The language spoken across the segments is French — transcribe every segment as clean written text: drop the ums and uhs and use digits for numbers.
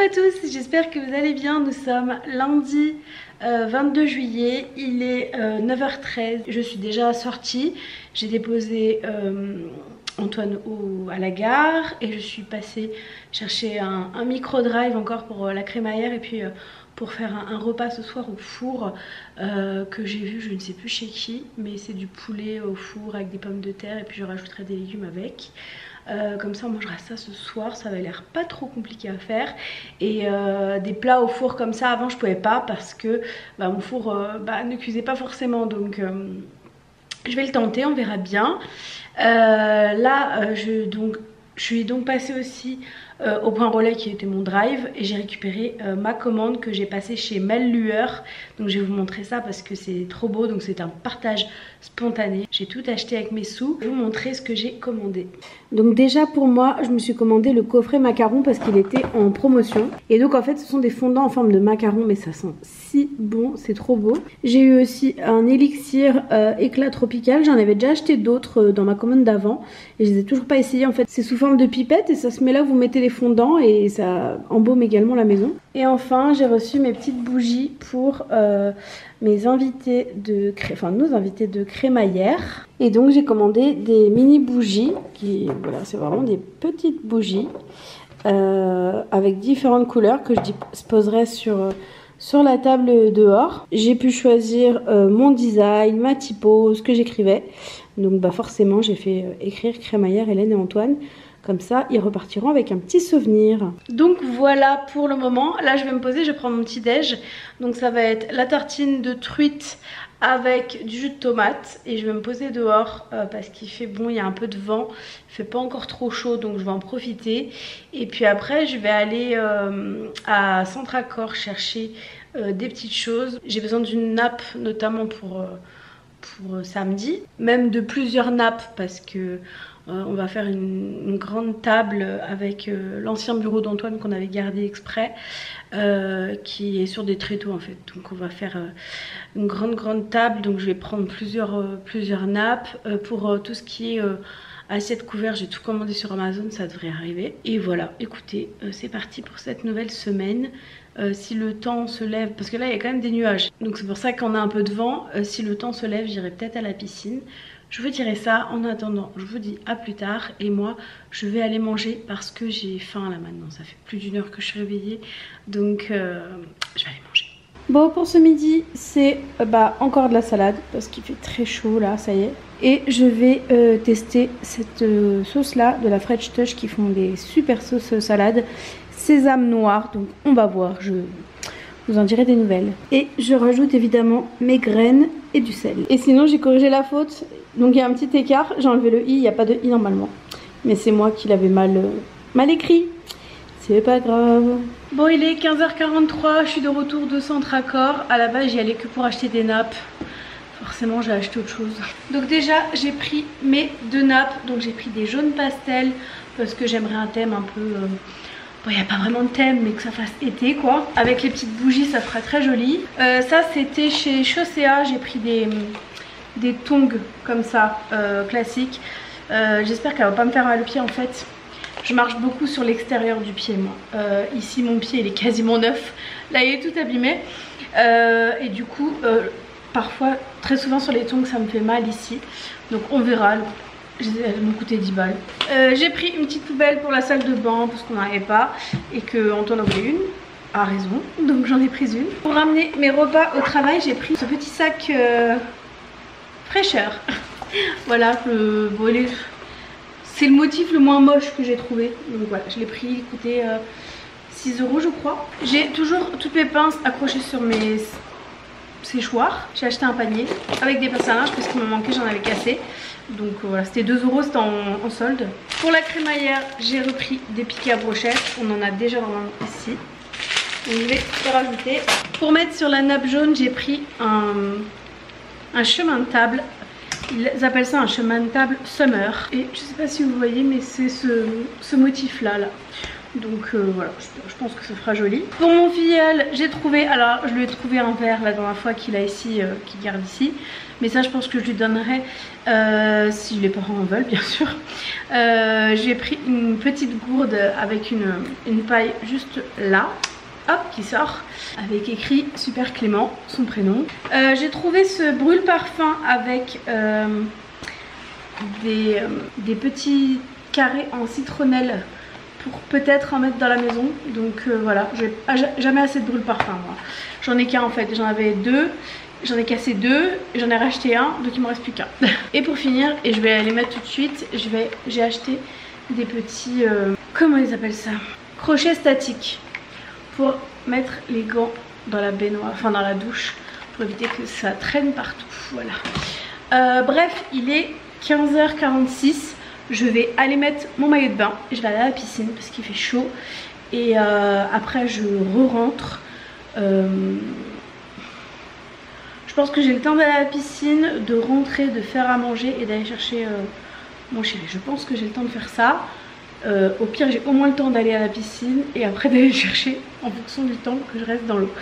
à tous, j'espère que vous allez bien. Nous sommes lundi 22 juillet, il est 9h13. Je suis déjà sortie, j'ai déposé Antoine à la gare et je suis passée chercher un micro-drive encore pour la crémaillère et puis pour faire un repas ce soir au four que j'ai vu, je ne sais plus chez qui, mais c'est du poulet au four avec des pommes de terre et puis je rajouterai des légumes avec. Comme ça on mangera ça ce soir, ça avait l'air pas trop compliqué à faire. Et des plats au four comme ça, avant je pouvais pas parce que mon four ne cuisait pas forcément, donc je vais le tenter, on verra bien. Là je suis donc passée aussi au point relais qui était mon drive et j'ai récupéré ma commande que j'ai passée chez Mel Lueur. Donc je vais vous montrer ça parce que c'est trop beau, donc c'est un partage spontané. J'ai tout acheté avec mes sous. Je vais vous montrer ce que j'ai commandé. Donc déjà pour moi, je me suis commandé le coffret macaron parce qu'il était en promotion. Et donc en fait ce sont des fondants en forme de macaron, mais ça sent si bon, c'est trop beau. J'ai eu aussi un élixir éclat tropical. J'en avais déjà acheté d'autres dans ma commande d'avant et je les ai toujours pas essayés. En fait c'est sous forme de pipette et ça se met là, vous mettez les fondants et ça embaume également la maison. Et enfin j'ai reçu mes petites bougies pour mes invités de nos invités de crémaillère. Et donc j'ai commandé des mini bougies qui, voilà, c'est vraiment des petites bougies avec différentes couleurs que je disposerai sur la table dehors. J'ai pu choisir mon design, ma typo, ce que j'écrivais. Donc forcément j'ai fait écrire crémaillère, Hélène et Antoine. Comme ça, ils repartiront avec un petit souvenir. Donc voilà pour le moment. Là, je vais me poser, je vais prendre mon petit déj. Donc ça va être la tartine de truite avec du jus de tomate. Et je vais me poser dehors parce qu'il fait bon, il y a un peu de vent. Il fait pas encore trop chaud, donc je vais en profiter. Et puis après, je vais aller à Centracor chercher des petites choses. J'ai besoin d'une nappe, notamment pour samedi. Même de plusieurs nappes parce que... on va faire une grande table avec l'ancien bureau d'Antoine qu'on avait gardé exprès, qui est sur des tréteaux en fait. Donc on va faire une grande table, donc je vais prendre plusieurs nappes. Pour tout ce qui est assiette couvert, j'ai tout commandé sur Amazon, ça devrait arriver. Et voilà, écoutez, c'est parti pour cette nouvelle semaine. Si le temps se lève, parce que là il y a quand même des nuages, donc c'est pour ça qu'on a un peu de vent. Si le temps se lève, j'irai peut-être à la piscine. Je vous dirai ça. En attendant, je vous dis à plus tard. Et moi, je vais aller manger parce que j'ai faim là maintenant. Ça fait plus d'1 heure que je suis réveillée. Donc, je vais aller manger. Bon, pour ce midi, c'est encore de la salade parce qu'il fait très chaud là, ça y est. Et je vais tester cette sauce là de la French Touch qui font des super sauces salades. Sésame noir, donc on va voir. Je vous en dirai des nouvelles. Et je rajoute évidemment mes graines et du sel. Et sinon, j'ai corrigé la faute. Donc il y a un petit écart, j'ai enlevé le i, il n'y a pas de i normalement. Mais c'est moi qui l'avais mal écrit. C'est pas grave. Bon, il est 15h43, je suis de retour de Centracor. À la base, j'y allais que pour acheter des nappes. Forcément, j'ai acheté autre chose. Donc déjà, j'ai pris mes 2 nappes. Donc j'ai pris des jaunes pastels parce que j'aimerais un thème un peu... Bon, il n'y a pas vraiment de thème, mais que ça fasse été quoi. Avec les petites bougies, ça fera très joli. Ça, c'était chez Chaussea. J'ai pris des tongs comme ça, classiques. J'espère qu'elle va pas me faire mal au pied en fait. Je marche beaucoup sur l'extérieur du pied moi. Ici mon pied il est quasiment neuf. Là il est tout abîmé. Et du coup parfois, très souvent sur les tongs ça me fait mal ici. Donc on verra. Elles m'ont coûté 10 balles. J'ai pris une petite poubelle pour la salle de bain parce qu'on n'en avait pas. Et que Antoine en voulait une. A raison. Donc j'en ai pris une. Pour ramener mes repas au travail, j'ai pris ce petit sac fraîcheur. Voilà, bon, c'est le motif le moins moche que j'ai trouvé. Donc voilà, je l'ai pris, il coûtait 6 € je crois. J'ai toujours toutes mes pinces accrochées sur mes séchoirs. J'ai acheté un panier avec des pinces à linge parce qu'il me manquait, j'en avais cassé. Donc voilà, c'était 2 €, c'était en solde. Pour la crémaillère, j'ai repris des piquets à brochettes. On en a déjà vraiment ici. Donc je vais les rajouter. Pour mettre sur la nappe jaune, j'ai pris un chemin de table. Ils appellent ça un chemin de table summer. Et je sais pas si vous voyez, mais c'est ce motif là. Donc voilà, je pense que ça fera joli. Pour mon filleul, j'ai trouvé, alors je lui ai trouvé un verre la dernière fois qu'il a ici, qu'il garde ici. Mais ça, je pense que je lui donnerai si les parents en veulent, bien sûr. J'ai pris une petite gourde avec une paille juste là. Hop, qui sort avec écrit Super Clément, son prénom. J'ai trouvé ce brûle parfum avec des petits carrés en citronnelle pour peut-être en mettre dans la maison. Donc voilà, j'ai jamais assez de brûle parfum moi. J'en ai qu'un en fait, j'en avais deux. J'en ai cassé deux, j'en ai racheté un, donc il me reste plus qu'un. Et pour finir, et je vais les mettre tout de suite, j'ai acheté des petits, comment ils appellent ça, crochets statiques pour mettre les gants dans la baignoire, enfin dans la douche, pour éviter que ça traîne partout. Voilà. Bref, il est 15h46. Je vais aller mettre mon maillot de bain. Je vais aller à la piscine parce qu'il fait chaud. Et après, je re-rentre. Je pense que j'ai le temps d'aller à la piscine, de rentrer, de faire à manger et d'aller chercher mon chéri. Je pense que j'ai le temps de faire ça. Au pire, j'ai au moins le temps d'aller à la piscine et après d'aller le chercher en fonction du temps que je reste dans l'eau.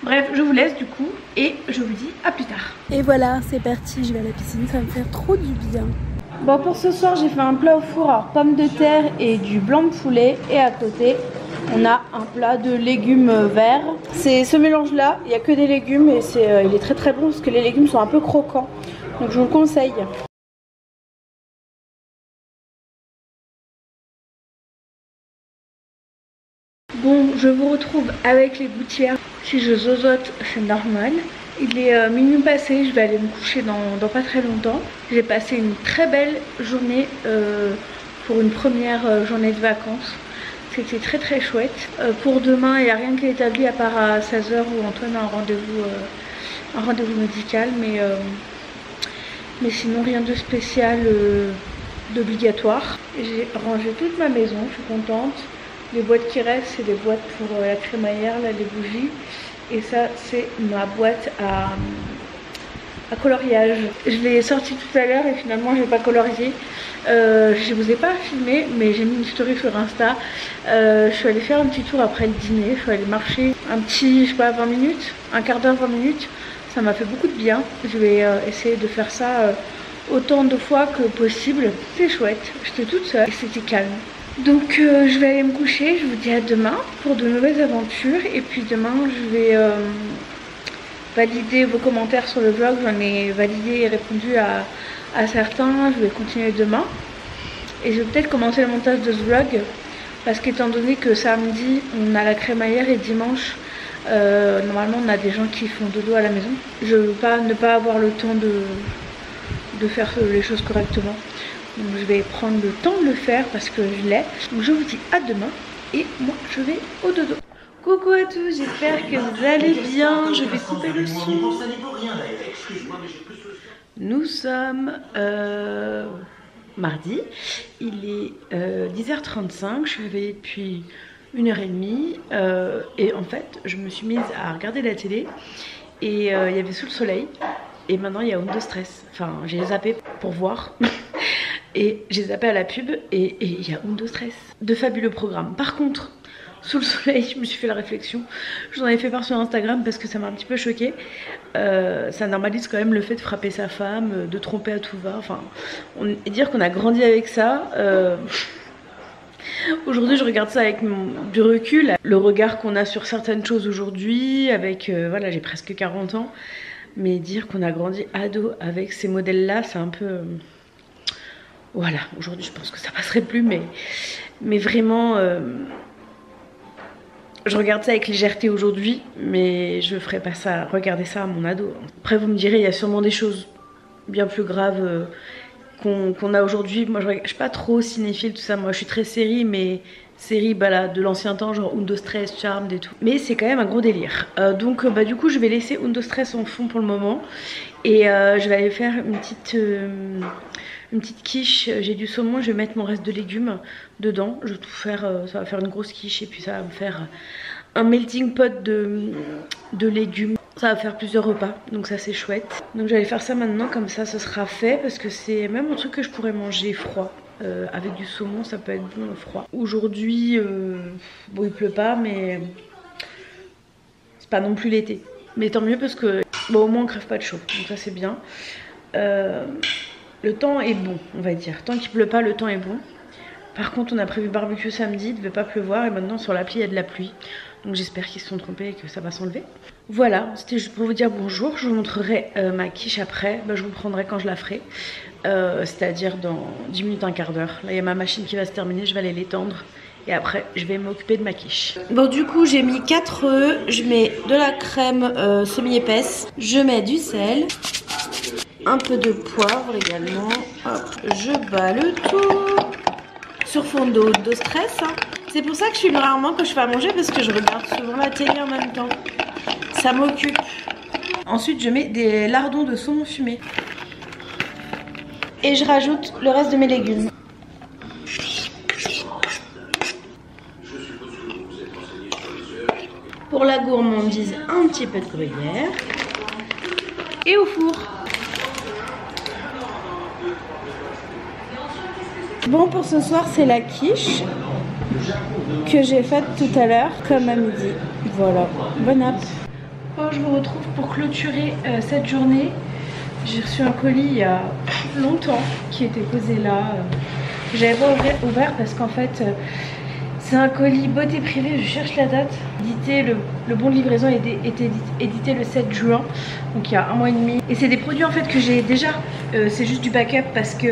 Bref, je vous laisse du coup et je vous dis à plus tard. Et voilà, c'est parti, je vais à la piscine, ça va me faire trop du bien. Bon, pour ce soir, j'ai fait un plat au four, alors pommes de terre et du blanc de poulet. Et à côté, on a un plat de légumes verts. C'est ce mélange là, il n'y a que des légumes et il est très très bon parce que les légumes sont un peu croquants. Donc je vous le conseille. Bon, je vous retrouve avec les gouttières. Si je zozote, c'est normal. Il est minuit passé, je vais aller me coucher dans pas très longtemps. J'ai passé une très belle journée pour une première journée de vacances. C'était très très chouette. Pour demain, il n'y a rien qui est établi à part à 16 h où Antoine a un rendez-vous médical. Mais sinon, rien de spécial d'obligatoire. J'ai rangé toute ma maison, je suis contente. Les boîtes qui restent, c'est des boîtes pour la crémaillère, là, les bougies. Et ça, c'est ma boîte à coloriage. Je l'ai sortie tout à l'heure et finalement, je n'ai pas colorié. Je vous ai pas filmé, mais j'ai mis une story sur Insta. Je suis allée faire un petit tour après le dîner. Je suis allée marcher un petit, je sais pas, 20 minutes, un quart d'heure, 20 minutes. Ça m'a fait beaucoup de bien. Je vais essayer de faire ça autant de fois que possible. C'est chouette. J'étais toute seule et c'était calme. Donc je vais aller me coucher, je vous dis à demain pour de nouvelles aventures. Et puis demain je vais valider vos commentaires sur le vlog. J'en ai validé et répondu à certains. Je vais continuer demain. Et je vais peut-être commencer le montage de ce vlog. Parce qu'étant donné que samedi on a la crémaillère et dimanche normalement on a des gens qui font dodo à la maison. Je veux pas ne pas avoir le temps de faire les choses correctement. Donc je vais prendre le temps de le faire parce que je l'ai. Donc je vous dis à demain et moi je vais au dodo. Coucou à tous, j'espère que vous allez bien. Je vais couper le son. Nous sommes mardi, il est 10h35, je suis réveillée depuis 1h30 et en fait je me suis mise à regarder la télé et il y avait Sous le soleil et maintenant il y a Undo Stress. Enfin j'ai zappé pour voir. Et j'ai zappé à la pub et il y a Undo Stress. De fabuleux programmes. Par contre, Sous le soleil, je me suis fait la réflexion. Je vous en ai fait part sur Instagram parce que ça m'a un petit peu choquée. Ça normalise quand même le fait de frapper sa femme, de tromper à tout va. Enfin, dire qu'on a grandi avec ça. Aujourd'hui, je regarde ça avec du recul. Le regard qu'on a sur certaines choses aujourd'hui. Avec, voilà, j'ai presque 40 ans. Mais dire qu'on a grandi ado avec ces modèles-là, c'est un peu... Voilà, aujourd'hui je pense que ça passerait plus, mais vraiment, je regarde ça avec légèreté aujourd'hui, mais je ferai pas ça, regarder ça à mon ado. Après vous me direz, il y a sûrement des choses bien plus graves qu'on a aujourd'hui. Moi je suis pas trop cinéphile, tout ça, moi je suis très série, mais série bah, là, de l'ancien temps, genre Undo Stress, Charmed et tout. Mais c'est quand même un gros délire. Donc bah, du coup je vais laisser Undo Stress en fond pour le moment, et je vais aller faire une petite quiche. J'ai du saumon, je vais mettre mon reste de légumes dedans. Je vais tout faire, ça va faire une grosse quiche et puis ça va me faire un melting pot de légumes. Ça va faire plusieurs repas, donc ça c'est chouette. Donc j'allais faire ça maintenant, comme ça ce sera fait, parce que c'est même un truc que je pourrais manger froid. avec du saumon, ça peut être bon au froid. Aujourd'hui, bon il pleut pas mais c'est pas non plus l'été. Mais tant mieux parce que bon, au moins on crève pas de chaud, donc ça c'est bien. Le temps est bon, on va dire. Tant qu'il pleut pas, le temps est bon. Par contre, on a prévu barbecue samedi, il devait pas pleuvoir et maintenant sur l'appli il y a de la pluie. Donc j'espère qu'ils se sont trompés et que ça va s'enlever. Voilà, c'était juste pour vous dire bonjour. Je vous montrerai ma quiche après. Je vous prendrai quand je la ferai. C'est-à-dire dans 10 minutes, un quart d'heure. Là il y a ma machine qui va se terminer, je vais aller l'étendre. Et après je vais m'occuper de ma quiche. Bon du coup j'ai mis 4 œufs. Je mets de la crème semi-épaisse. Je mets du sel. Un peu de poivre également. Hop, je bats le tout. Sur fond d'eau stress. Hein. C'est pour ça que je filme rarement quand je fais à manger parce que je regarde souvent la télé en même temps. Ça m'occupe. Ensuite je mets des lardons de saumon fumé. Et je rajoute le reste de mes légumes. Pour la gourmandise, un petit peu de gruyère. Et au four. Bon pour ce soir c'est la quiche que j'ai faite tout à l'heure comme à midi. Voilà, bon app. Bon, je vous retrouve pour clôturer cette journée. J'ai reçu un colis il y a longtemps qui était posé là. J'avais pas ouvert parce qu'en fait c'est un colis beauté privée, je cherche la date. Le bon de livraison a été édité le 7 juin, donc il y a 1 mois et demi. Et c'est des produits en fait que j'ai déjà, c'est juste du backup parce que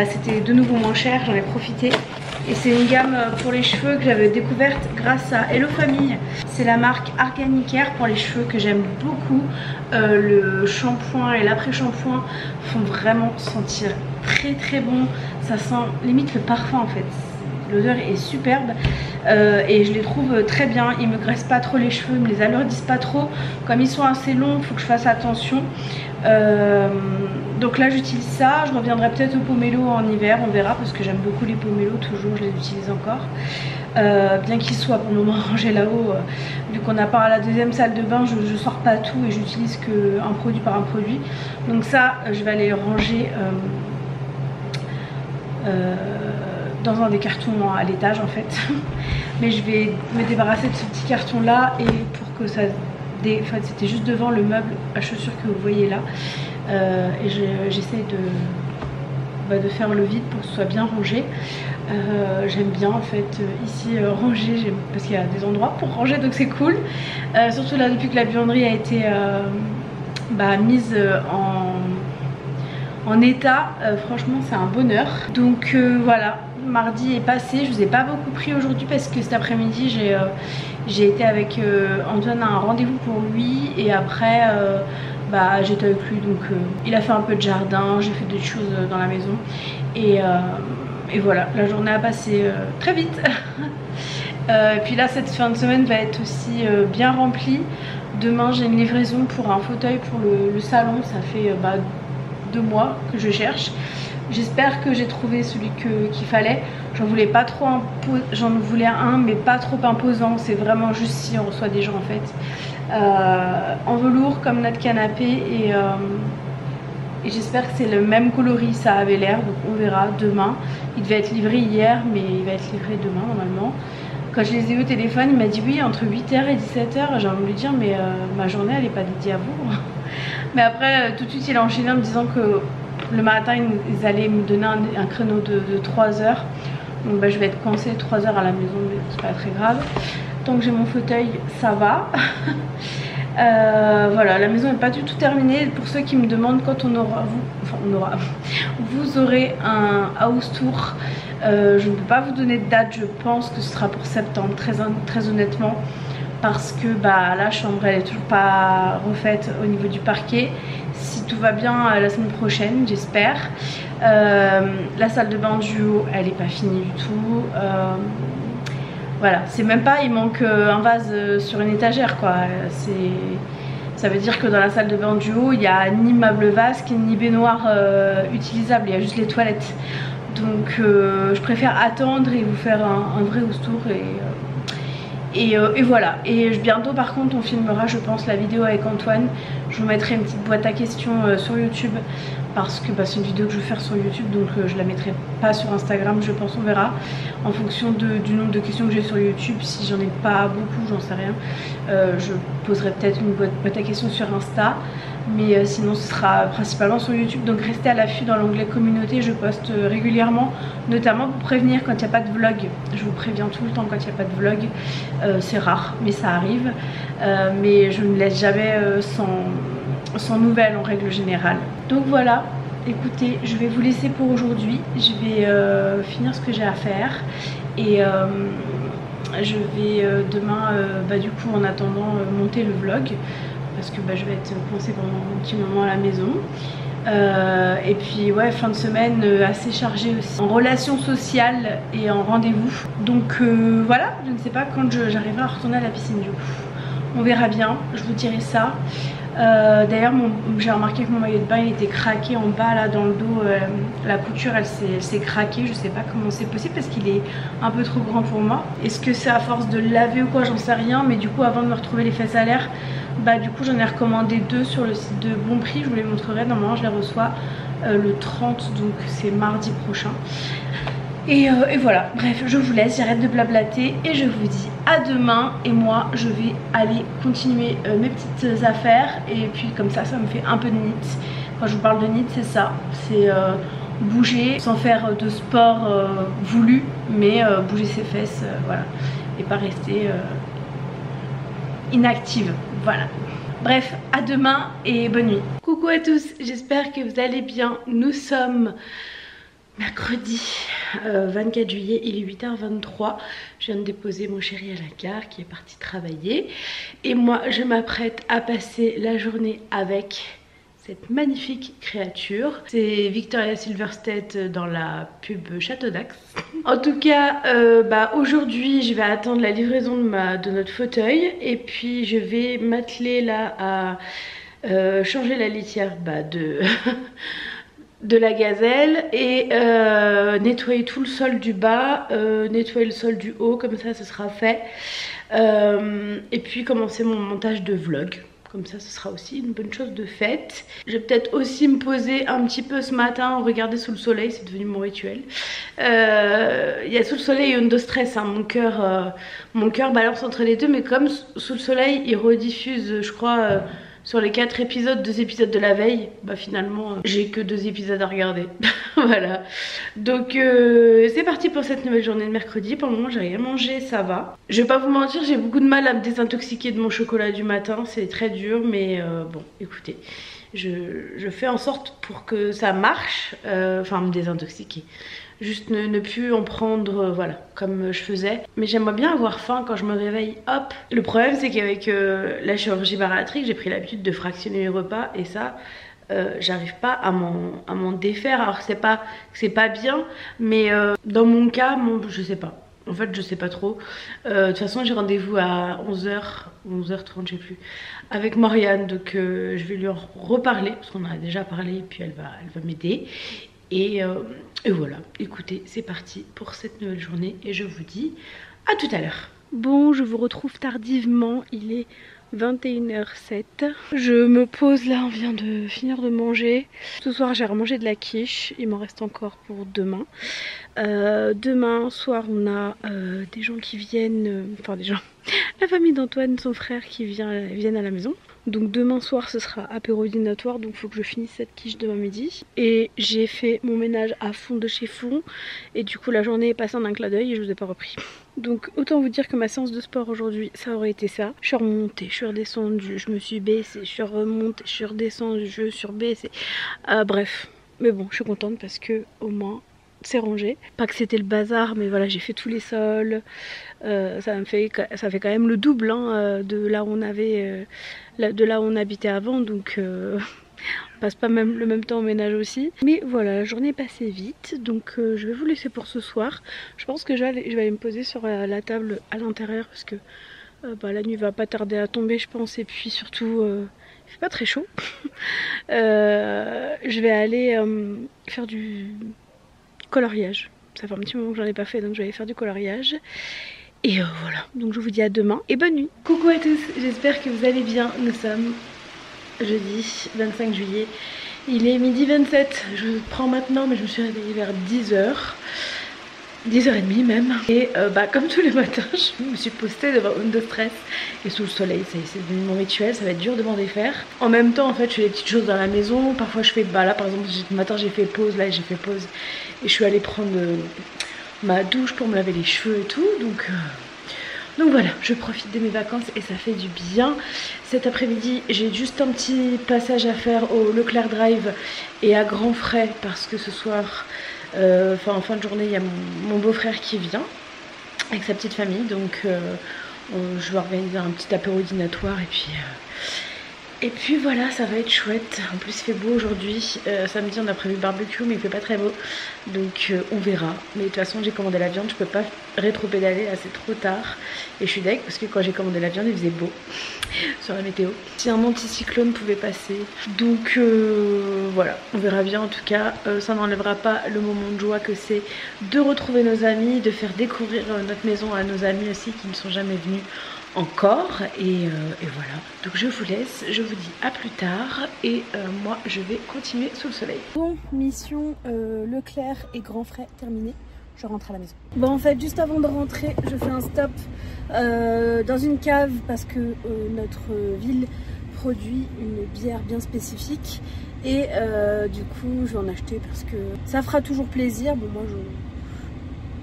c'était de nouveau moins cher, j'en ai profité. Et c'est une gamme pour les cheveux que j'avais découverte grâce à Hello Famille. C'est la marque Organicare pour les cheveux que j'aime beaucoup. Le shampoing et l'après-shampoing font vraiment sentir très très bon. Ça sent limite le parfum en fait. L'odeur est superbe et je les trouve très bien. Ils me graissent pas trop les cheveux, ils me les alourdissent pas trop. Comme ils sont assez longs, il faut que je fasse attention. Donc là j'utilise ça. Je reviendrai peut-être au pomelo en hiver, on verra, parce que j'aime beaucoup les pomelos, toujours je les utilise encore. Bien qu'ils soient pour le moment rangés là-haut, vu qu'on n'a pas la deuxième salle de bain, je sors pas tout et j'utilise que un produit par un produit. Donc ça je vais aller ranger dans un des cartons à l'étage en fait. Mais je vais me débarrasser de ce petit carton là, et pour que ça enfin, c'était juste devant le meuble à chaussures que vous voyez là, et j'essaie de faire le vide pour que ce soit bien rangé. J'aime bien en fait ici ranger, parce qu'il y a des endroits pour ranger, donc c'est cool. Surtout là depuis que la buanderie a été mise en état, franchement c'est un bonheur. Donc voilà, mardi est passé, je vous ai pas beaucoup pris aujourd'hui parce que cet après-midi j'ai été avec Antoine à un rendez-vous pour lui, et après j'étais avec lui, donc il a fait un peu de jardin, j'ai fait d'autres choses dans la maison, et voilà, la journée a passé très vite. Et puis là cette fin de semaine va être aussi bien remplie. Demain j'ai une livraison pour un fauteuil pour le salon, ça fait 2 mois que je cherche. J'espère que j'ai trouvé celui qu'il fallait. J'en voulais pas trop, j'en voulais un mais pas trop imposant, c'est vraiment juste si on reçoit des gens en fait. En velours comme notre canapé, et j'espère que c'est le même coloris, ça avait l'air, donc on verra demain. Il devait être livré hier mais il va être livré demain normalement. Quand je les ai eu au téléphone, il m'a dit oui entre 8h et 17h. J'ai envie de lui dire mais ma journée elle est pas dédiée à vous. Mais après tout de suite il a enchaîné en me disant que le matin ils allaient me donner un créneau de 3 heures. Donc je vais être coincée 3 heures à la maison, mais c'est pas très grave. Tant que j'ai mon fauteuil ça va. Voilà, la maison n'est pas du tout terminée. Pour ceux qui me demandent quand vous aurez un house tour, je ne peux pas vous donner de date. Je pense que ce sera pour septembre, très honnêtement, parce que la chambre elle est toujours pas refaite au niveau du parquet. Si tout va bien, la semaine prochaine j'espère. La salle de bain du haut elle est pas finie du tout. Voilà, c'est même pas, il manque un vase sur une étagère quoi. Ça veut dire que dans la salle de bain du haut il n'y a ni meuble vasque ni baignoire utilisable, il y a juste les toilettes. Donc je préfère attendre et vous faire un vrai house tour, et voilà. Et bientôt par contre on filmera je pense la vidéo avec Antoine. Je vous mettrai une petite boîte à questions sur YouTube parce que c'est une vidéo que je vais faire sur YouTube, donc je la mettrai pas sur Instagram, je pense. On verra en fonction du nombre de questions que j'ai sur YouTube. Si j'en ai pas beaucoup, j'en sais rien, je poserai peut-être une boîte à questions sur Insta, mais sinon ce sera principalement sur YouTube. Donc restez à l'affût dans l'onglet communauté, je poste régulièrement, notamment pour prévenir quand il n'y a pas de vlog. Je vous préviens tout le temps quand il n'y a pas de vlog, c'est rare mais ça arrive, mais je ne laisse jamais sans nouvelles en règle générale. Donc voilà, écoutez, je vais vous laisser pour aujourd'hui. Je vais finir ce que j'ai à faire et je vais demain du coup en attendant monter le vlog, parce que je vais être coincée pendant un petit moment à la maison. Et puis ouais, fin de semaine assez chargée aussi en relations sociales et en rendez-vous. Donc voilà, je ne sais pas quand j'arriverai à retourner à la piscine du coup. On verra bien, je vous dirai ça. D'ailleurs j'ai remarqué que mon maillot de bain il était craqué en bas là dans le dos, la couture elle s'est craquée. Je sais pas comment c'est possible parce qu'il est un peu trop grand pour moi. Est-ce que c'est à force de le laver ou quoi, j'en sais rien, mais du coup avant de me retrouver les fesses à l'air, du coup j'en ai recommandé 2 sur le site de Bonprix. Je vous les montrerai, normalement je les reçois le 30, donc c'est mardi prochain. Et voilà, bref, je vous laisse, j'arrête de blablater et je vous dis à demain. Et moi je vais aller continuer mes petites affaires, et puis comme ça me fait un peu de NEAT. Quand je vous parle de NEAT, c'est ça, c'est bouger sans faire de sport voulu, mais bouger ses fesses, voilà, et pas rester inactive, voilà. Bref, à demain et bonne nuit. Coucou à tous, j'espère que vous allez bien. Nous sommes mercredi 24 juillet, il est 8h23. Je viens de déposer mon chéri à la gare qui est parti travailler. Et moi je m'apprête à passer la journée avec cette magnifique créature. C'est Victoria Silverstedt dans la pub Château d'Axe. En tout cas, aujourd'hui je vais attendre la livraison de notre fauteuil. Et puis je vais m'atteler là à changer la litière de la gazelle et nettoyer tout le sol du bas, nettoyer le sol du haut, comme ça ce sera fait, et puis commencer mon montage de vlog, comme ça ce sera aussi une bonne chose de faite. Je vais peut-être aussi me poser un petit peu ce matin, regarder sous le soleil, c'est devenu mon rituel. Il y a sous le soleil et Undo Stress, hein. Mon cœur balance entre les deux, mais comme sous le soleil il rediffuse, je crois, sur les 4 épisodes, 2 épisodes de la veille, finalement j'ai que 2 épisodes à regarder. Voilà, donc c'est parti pour cette nouvelle journée de mercredi. Pour le moment j'ai rien mangé, ça va. Je vais pas vous mentir, j'ai beaucoup de mal à me désintoxiquer de mon chocolat du matin, c'est très dur, mais bon écoutez, je fais en sorte pour que ça marche, enfin me désintoxiquer. Juste ne plus en prendre, voilà, comme je faisais. Mais j'aimerais bien avoir faim quand je me réveille, hop. Le problème c'est qu'avec la chirurgie bariatrique, j'ai pris l'habitude de fractionner mes repas. Et ça, j'arrive pas à m'en défaire. Alors c'est pas bien, mais dans mon cas, je sais pas. En fait je sais pas trop. De toute façon j'ai rendez-vous à 11h, 11h30 je sais plus, avec Morgane. Donc je vais lui en reparler, parce qu'on en a déjà parlé, et puis elle va m'aider. Et voilà, écoutez, c'est parti pour cette nouvelle journée et je vous dis à tout à l'heure. Bon, je vous retrouve tardivement, il est 21h07. Je me pose là, on vient de finir de manger. Ce soir j'ai remangé de la quiche, il m'en reste encore pour demain. Demain soir on a des gens qui viennent, enfin des gens, la famille d'Antoine, son frère qui viennent à la maison. Donc demain soir ce sera apéro dînatoire, donc il faut que je finisse cette quiche demain midi. Et j'ai fait mon ménage à fond de chez fond, et du coup la journée est passée en un clin d'œil et je vous ai pas repris. Donc autant vous dire que ma séance de sport aujourd'hui ça aurait été ça. Je suis remontée, je suis redescendue, je me suis baissée, je suis remontée, je suis redescendue, je suis rebaissée. Bref, mais bon je suis contente parce que au moins c'est rangé. Pas que c'était le bazar, mais voilà, j'ai fait tous les sols. Ça fait quand même le double hein, de là où on habitait avant, donc on passe pas même le même temps au ménage aussi. Mais voilà, la journée est passée vite, donc je vais vous laisser pour ce soir. Je pense que je vais aller me poser sur la table à l'intérieur, parce que la nuit va pas tarder à tomber je pense, et puis surtout il fait pas très chaud. Je vais aller faire du coloriage. Ça fait un petit moment que j'en ai pas fait, donc je vais aller faire du coloriage. Et voilà, donc je vous dis à demain et bonne nuit. Coucou à tous, j'espère que vous allez bien. Nous sommes jeudi 25 juillet, Il est midi 27, je prends maintenant mais je me suis réveillée vers 10h. 10h30 même. Et comme tous les matins, je me suis postée devant Undo Stress et sous le soleil. C'est devenu mon rituel, ça va être dur de m'en défaire. En même temps, en fait, je fais des petites choses dans la maison. Parfois, je fais, là par exemple, ce matin, j'ai fait pause, là, j'ai fait pause. Et je suis allée prendre ma douche pour me laver les cheveux et tout. Donc voilà, je profite de mes vacances et ça fait du bien. Cet après-midi, j'ai juste un petit passage à faire au Leclerc Drive et à Grand Frais parce que ce soir, en fin de journée, il y a mon beau-frère qui vient avec sa petite famille. Donc je vais organiser un petit apéro dînatoire et puis voilà, ça va être chouette. En plus il fait beau aujourd'hui, samedi on a prévu barbecue mais il fait pas très beau. Donc on verra. Mais de toute façon j'ai commandé la viande, je peux pas rétro-pédaler, là c'est trop tard. Et je suis deg parce que quand j'ai commandé la viande il faisait beau sur la météo. Si un anticyclone pouvait passer. Donc voilà, on verra bien en tout cas. Ça n'enlèvera pas le moment de joie que c'est de retrouver nos amis, de faire découvrir notre maison à nos amis aussi qui ne sont jamais venus encore et voilà, donc je vous laisse, je vous dis à plus tard et moi je vais continuer sous le soleil. Bon, mission Leclerc et Grand Frais terminée, je rentre à la maison. Bon en fait juste avant de rentrer je fais un stop dans une cave parce que notre ville produit une bière bien spécifique et du coup je vais en acheter parce que ça fera toujours plaisir. Bon moi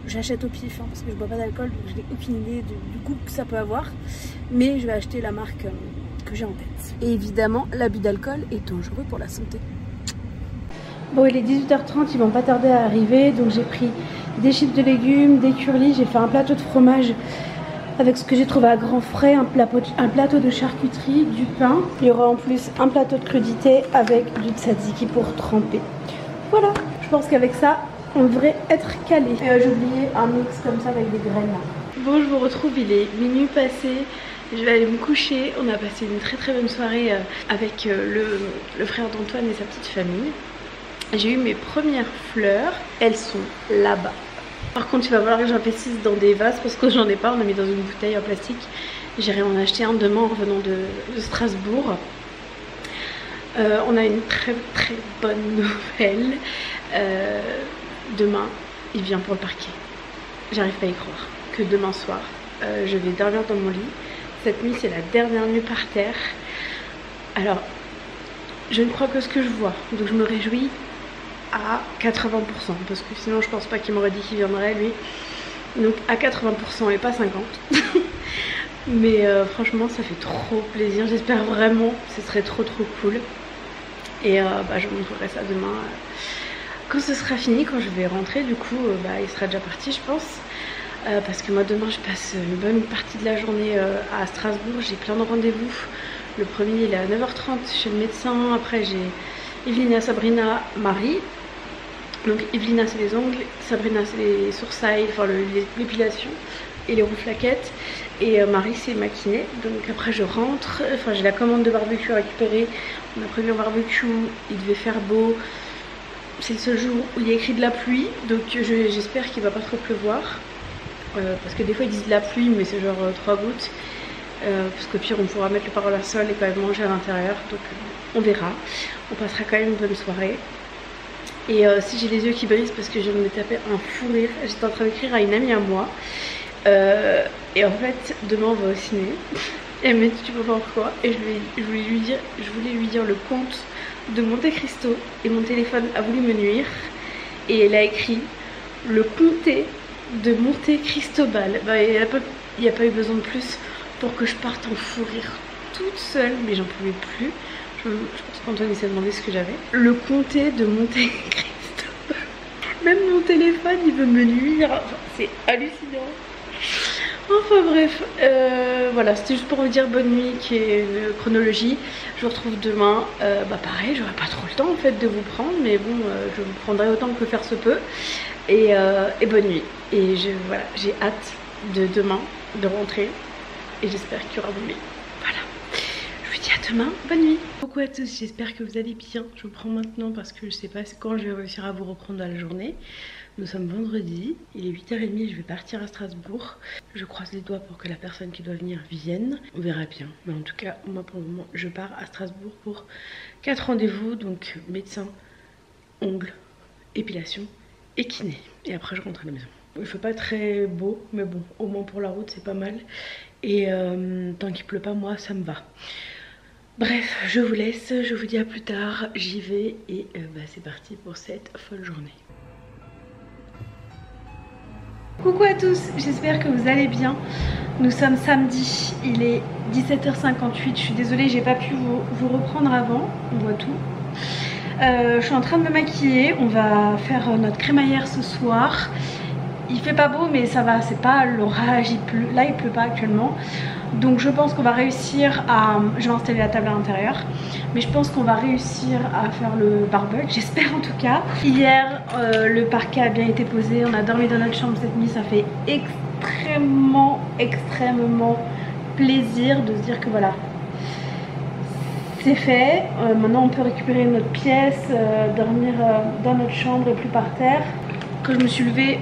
j'achète au pif parce que je bois pas d'alcool donc je n'ai aucune idée du goût que ça peut avoir, mais je vais acheter la marque que j'ai en tête. Et évidemment l'abus d'alcool est dangereux pour la santé. Bon il est 18h30, ils vont pas tarder à arriver, donc j'ai pris des chips de légumes, des curlis, j'ai fait un plateau de fromage avec ce que j'ai trouvé à Grand Frais, un plateau de charcuterie, du pain. Il y aura en plus un plateau de crudités avec du tzatziki pour tremper. Voilà, je pense qu'avec ça on devrait être calé. J'ai oublié un mix comme ça avec des graines là. Bon je vous retrouve, il est minuit passé. Je vais aller me coucher. On a passé une très bonne soirée avec le frère d'Antoine et sa petite famille. J'ai eu mes premières fleurs. Elles sont là-bas. Par contre il va falloir que j'investisse dans des vases parce que j'en ai pas. On a mis dans une bouteille en plastique. J'irai en acheter un demain en revenant de Strasbourg. On a une très bonne nouvelle. Demain, il vient pour le parquet. J'arrive pas à y croire que demain soir, je vais dormir dans mon lit. Cette nuit, c'est la dernière nuit par terre. Alors, je ne crois que ce que je vois. Donc, je me réjouis à 80%. Parce que sinon, je pense pas qu'il m'aurait dit qu'il viendrait, lui. Donc, à 80% et pas 50%. Mais franchement, ça fait trop plaisir. J'espère vraiment. Ce serait trop cool. Et je vous montrerai ça demain. Quand ce sera fini, quand je vais rentrer, du coup, il sera déjà parti, je pense. Parce que moi, demain, je passe une bonne partie de la journée à Strasbourg. J'ai plein de rendez-vous. Le premier, il est à 9h30 chez le médecin. Après, j'ai Evelina, Sabrina, Marie. Donc, Evelina, c'est les ongles. Sabrina, c'est les sourcils, enfin l'épilation et les rouflaquettes. Et Marie, c'est ma kiné. Donc, après, je rentre. Enfin, j'ai la commande de barbecue à récupérer. On a prévu un barbecue. Il devait faire beau. C'est le seul jour où il y a écrit de la pluie, donc j'espère qu'il va pas trop pleuvoir. Parce que des fois ils disent de la pluie, mais c'est genre 3 gouttes. Parce qu'au pire on pourra mettre le parasol et quand même manger à l'intérieur. Donc on verra. On passera quand même une bonne soirée. Et si j'ai les yeux qui brisent parce que je viens de me taper un fou rire, j'étais en train d'écrire à une amie à moi. Et en fait demain on va au ciné. Et elle m'a dit tu peux voir pourquoi. Et je voulais lui dire le conte de Monte Cristo et mon téléphone a voulu me nuire et elle a écrit le comté de Monte Cristobal. Il n'y a pas eu besoin de plus pour que je parte en fou rire toute seule, mais j'en pouvais plus. Je pense qu'Antoine s'est demandé ce que j'avais. Le comté de Monte Cristobal. Même mon téléphone il veut me nuire. Enfin, c'est hallucinant. Enfin bref, voilà, c'était juste pour vous dire bonne nuit qui est une chronologie. Je vous retrouve demain, pareil, j'aurai pas trop le temps en fait de vous prendre, mais bon, je vous prendrai autant que faire se peut. Et bonne nuit. Et voilà, j'ai hâte de demain de rentrer et j'espère qu'il y aura bonne nuit. Voilà, je vous dis à demain, bonne nuit. Coucou à tous, j'espère que vous allez bien. Je vous prends maintenant parce que je sais pas quand je vais réussir à vous reprendre dans la journée. Nous sommes vendredi, il est 8h30 et je vais partir à Strasbourg. Je croise les doigts pour que la personne qui doit venir vienne. On verra bien. Mais en tout cas, moi pour le moment, je pars à Strasbourg pour 4 rendez-vous. Donc médecin, ongles, épilation et kiné. Et après je rentre à la maison. Il fait pas très beau, mais bon, au moins pour la route c'est pas mal. Et tant qu'il pleut pas, moi ça me va. Bref, je vous laisse, je vous dis à plus tard, j'y vais et c'est parti pour cette folle journée. Coucou à tous, j'espère que vous allez bien. Nous sommes samedi, il est 17h58, je suis désolée, j'ai pas pu vous reprendre avant, on voit tout. Je suis en train de me maquiller, on va faire notre crémaillère ce soir. Il fait pas beau mais ça va, c'est pas l'orage, il pleut, là il pleut pas actuellement. Donc je pense qu'on va réussir à... Je vais installer la table à l'intérieur. Mais je pense qu'on va réussir à faire le barbecue, j'espère en tout cas. Hier, le parquet a bien été posé. On a dormi dans notre chambre cette nuit. Ça fait extrêmement plaisir de se dire que voilà, c'est fait. Maintenant on peut récupérer notre pièce, dormir dans notre chambre et plus par terre. Quand je me suis levée,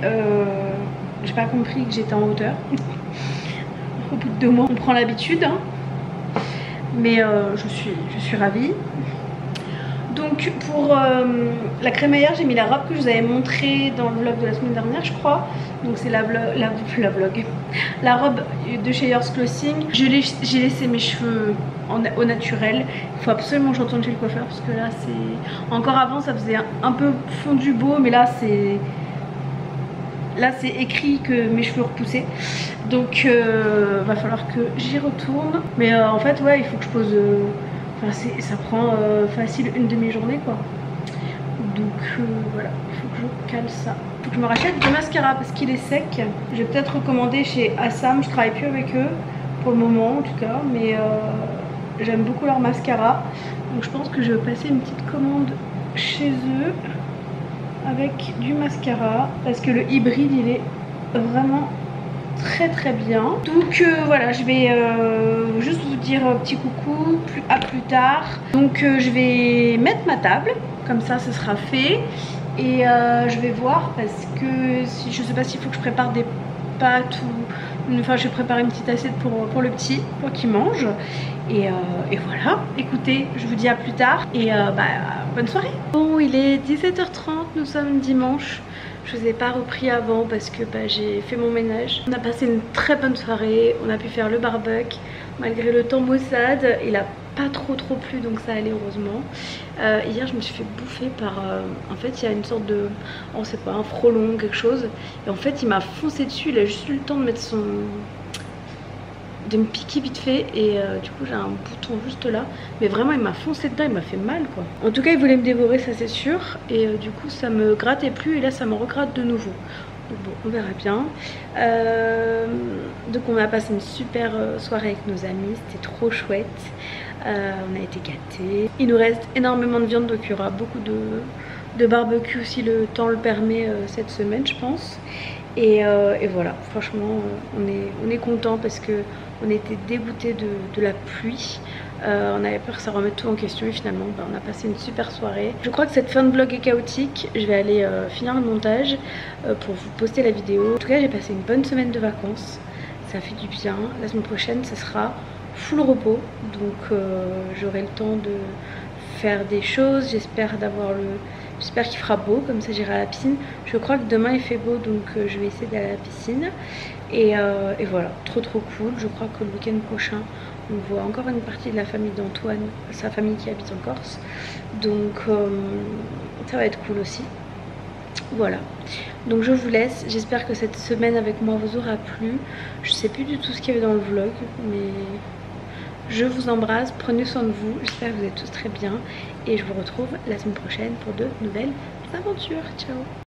j'ai pas compris que j'étais en hauteur. Au bout de 2 mois, on prend l'habitude, hein. Mais je suis ravie. Donc pour la crémaillère, j'ai mis la robe que je vous avais montrée dans le vlog de la semaine dernière, je crois. Donc c'est la robe de chez Yours Clothing. J'ai laissé mes cheveux au naturel. Il faut absolument que je retourne chez le coiffeur parce que là c'est... Encore avant ça faisait un peu fondu beau, mais là c'est... Là c'est écrit que mes cheveux repoussaient. Donc va falloir que j'y retourne. Mais en fait ouais, il faut que je pose... Enfin, ça prend facile une demi-journée quoi. Donc voilà, il faut que je cale ça. Il faut que je me rachète du mascara parce qu'il est sec. Je vais peut-être recommander chez Assam. Je travaille plus avec eux pour le moment en tout cas. Mais j'aime beaucoup leur mascara. Donc je pense que je vais passer une petite commande chez eux avec du mascara parce que le hybride il est vraiment très bien. Donc voilà, je vais juste vous dire petit coucou à plus tard. Donc je vais mettre ma table comme ça ce sera fait et je vais voir parce que si, je sais pas s'il faut que je prépare des pâtes ou enfin je vais préparer une petite assiette pour le petit pour qu'il mange et voilà. Écoutez, je vous dis à plus tard et bonne soirée. Bon, il est 17h30, nous sommes dimanche. Je vous ai pas repris avant parce que j'ai fait mon ménage. On a passé une très bonne soirée, on a pu faire le barbecue malgré le temps maussade. Il a pas trop plu donc ça allait heureusement. Hier je me suis fait bouffer par... en fait il y a une sorte de... on sait pas, un frelon, quelque chose. Et en fait il m'a foncé dessus, il a juste eu le temps de mettre son... de me piquer vite fait et du coup j'ai un bouton juste là, mais vraiment il m'a foncé dedans, il m'a fait mal quoi. En tout cas il voulait me dévorer, ça c'est sûr, et du coup ça me grattait plus et là ça me regratte de nouveau. Donc bon, on verra bien. Donc on a passé une super soirée avec nos amis, c'était trop chouette. On a été gâtés. Il nous reste énormément de viande donc il y aura beaucoup de barbecue si le temps le permet cette semaine je pense. Et voilà, franchement on est content parce que on était dégoûtés de la pluie. On avait peur que ça remette tout en question et finalement on a passé une super soirée. Je crois que cette fin de vlog est chaotique. Je vais aller finir le montage pour vous poster la vidéo. En tout cas j'ai passé une bonne semaine de vacances. Ça fait du bien. La semaine prochaine ce sera full repos. Donc j'aurai le temps de faire des choses. J'espère J'espère qu'il fera beau, comme ça j'irai à la piscine. Je crois que demain il fait beau donc je vais essayer d'aller à la piscine. Et voilà, trop cool. Je crois que le week-end prochain on voit encore une partie de la famille d'Antoine, sa famille qui habite en Corse. Donc ça va être cool aussi. Voilà, donc je vous laisse. J'espère que cette semaine avec moi vous aura plu. Je sais plus du tout ce qu'il y avait dans le vlog, mais je vous embrasse, prenez soin de vous. J'espère que vous êtes tous très bien et je vous retrouve la semaine prochaine pour de nouvelles aventures. Ciao.